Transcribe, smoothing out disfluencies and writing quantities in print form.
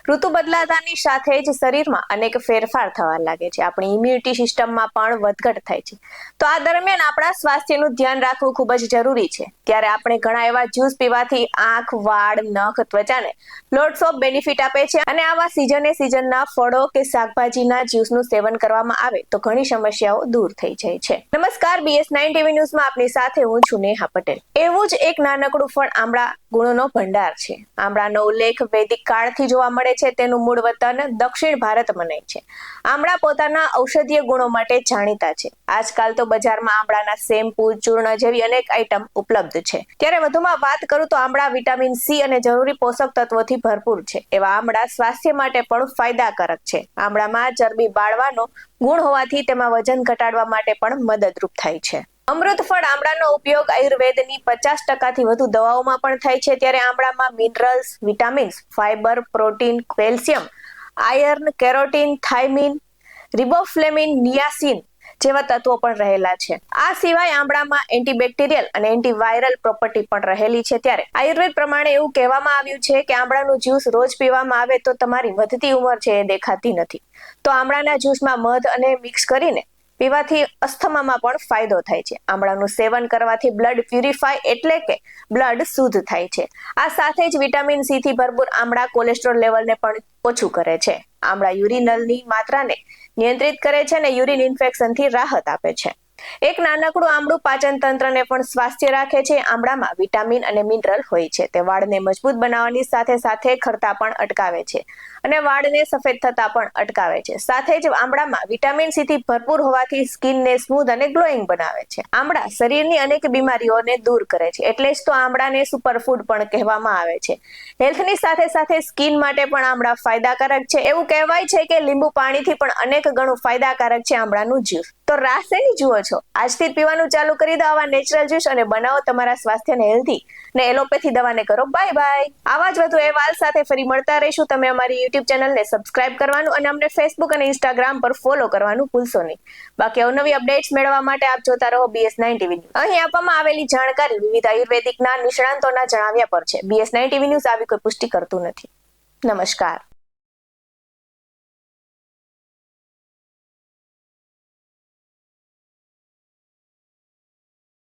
ઋતુ બદલાતાની સાથે જ શરીરમાં અનેક ફેરફાર થવા લાગે છે. આપણી ઇમ્યુનિટી સિસ્ટમમાં પણ વધઘટ થાય છે. તો આ દરમિયાન આપણા સ્વાસ્થ્યનું ધ્યાન રાખવું ખૂબ જ જરૂરી છે. ત્યારે આપણે ઘણા એવા જ્યુસ પીવાથી આંખ, વાળ, નખ, ત્વચાને લોટ્સ ઓફ બેનિફિટ આપે છે અને આવા સિઝનના ફળો કે શાકભાજીના જ્યુસનું સેવન કરવામાં આવે તો ઘણી સમસ્યાઓ દૂર થઈ જાય છે. નમસ્કાર, BS9 ટીવી ન્યૂઝમાં આપની સાથે હું છું નેહા પટેલ. એવું જ એક નાનકડું ફળ આંબળા ગુણોનો ભંડાર છે. આંબળાનો ઉલ્લેખ વૈદિક કાળથી જોવા મળે છે. તેનું મૂળ વતન દક્ષિણ ભારત મનાય છે. આંબળા પોતાના ઔષધીય ગુણો માટે જાણીતા છે. આજકાલ તો બજારમાં આંબળાના શેમ્પૂ, ચૂર્ણ જેવી અનેક આઇટમ ઉપલબ્ધ છે. ત્યારે વધુમાં વાત કરું તો આંબળા વિટામિન સી અને જરૂરી પોષક તત્વોથી ભરપૂર છે. એવા આંબળા સ્વાસ્થ્ય માટે પણ ફાયદાકારક છે. આંબળામાં ચરબી બાળવાનો ગુણ હોવાથી તેમાં વજન ઘટાડવા માટે પણ મદદરૂપ થાય છે. અમૃત ફળ આંબળાનો ઉપયોગ આયુર્વેદની 50%થી વધુ દવાઓમાં પણ થાય છે. ત્યારે આંબળામાં minerals, vitamins, fibre, protein, calcium, iron, carotene, thiamine, riboflavin, niacin જેવા તત્વો પણ રહેલા છે. આ સિવાય આંબળામાં એન્ટીબેક્ટેરિયલ અને એન્ટીવાયરલ પ્રોપર્ટી પણ રહેલી છે. ત્યારે આયુર્વેદ પ્રમાણે એવું કહેવામાં આવ્યું છે કે આંબળાનું જ્યુસ રોજ પીવામાં આવે તો તમારી વધતી ઉંમર છે એ દેખાતી નથી. તો આંબળાના જ્યુસમાં મધ અને મિક્સ કરીને પીવાથી અસ્થમામાં પણ ફાયદો થાય છે. આંબળાનું સેવન કરવાથી બ્લડ પ્યુરિફાય એટલે કે બ્લડ શુદ્ધ થાય છે. આ સાથે જ વિટામિન સી થી ભરપૂર આંબળા કોલેસ્ટ્રોલ લેવલને પણ ઓછું કરે છે. આંબળા યુરિનલની માત્રાને નિયંત્રિત કરે છે અને યુરિન ઇન્ફેક્શનથી રાહત આપે છે. એક નાનકડું આંબળું પાચન તંત્રને પણ સ્વાસ્થ્ય રાખે છે. આંબળામાં વિટામિન અને મિનરલ હોય છે. તે વાળને મજબૂત બનાવવાની સાથે સાથે ખરતા પણ અટકાવે છે અને વાળને સફેદ થતા પણ અટકાવે છે. સાથે જ આંબળામાં વિટામિન સી થી ભરપૂર હોવાથી સ્કિનને સ્મૂધ અને ગ્લોઈંગ બનાવે છે. આંબળા શરીરની અનેક બીમારીઓને દૂર કરે છે. એટલે જ તો આંબળાને સુપરફૂડ પણ કહેવામાં આવે છે. હેલ્થની સાથે સાથે સ્કિન માટે પણ આંબળા ફાયદાકારક છે. એવું કહેવાય છે કે લીંબુ પાણીથી પણ અનેક ગણું ફાયદાકારક છે આંબળાનું જ્યુસ. તો રાહ શેની જુઓ છો? આજથી જ પીવાનું ચાલુ કરી દો આવા નેચરલ જ્યુસ અને બનાવો તમારા સ્વાસ્થ્યને હેલ્ધી ને એલોપેથી દવાને કરો બાય બાય. આવા જ વધુ અહેવાલ સાથે ફરી મળતા રહીશું. તમે અમારી યુટ્યુબ ચેનલને સબસ્ક્રાઇબ કરવાનું અને અમને ફેસબુક અને ઇન્સ્ટાગ્રામ પર ફોલો કરવાનું ભૂલશો નહીં. બાકી અવનવી અપડેટ્સ મેળવવા માટે આપ જોતા રહો BS9 ટીવી ન્યૂઝ. અહીં આપવામાં આવેલી જાણકારી વિવિધ આયુર્વેદિકના નિષ્ણાંતોના જણાવ્યા પર છે. BS9 ટીવી ન્યૂઝ આવી કોઈ પુષ્ટિ કરતું નથી. નમસ્કાર.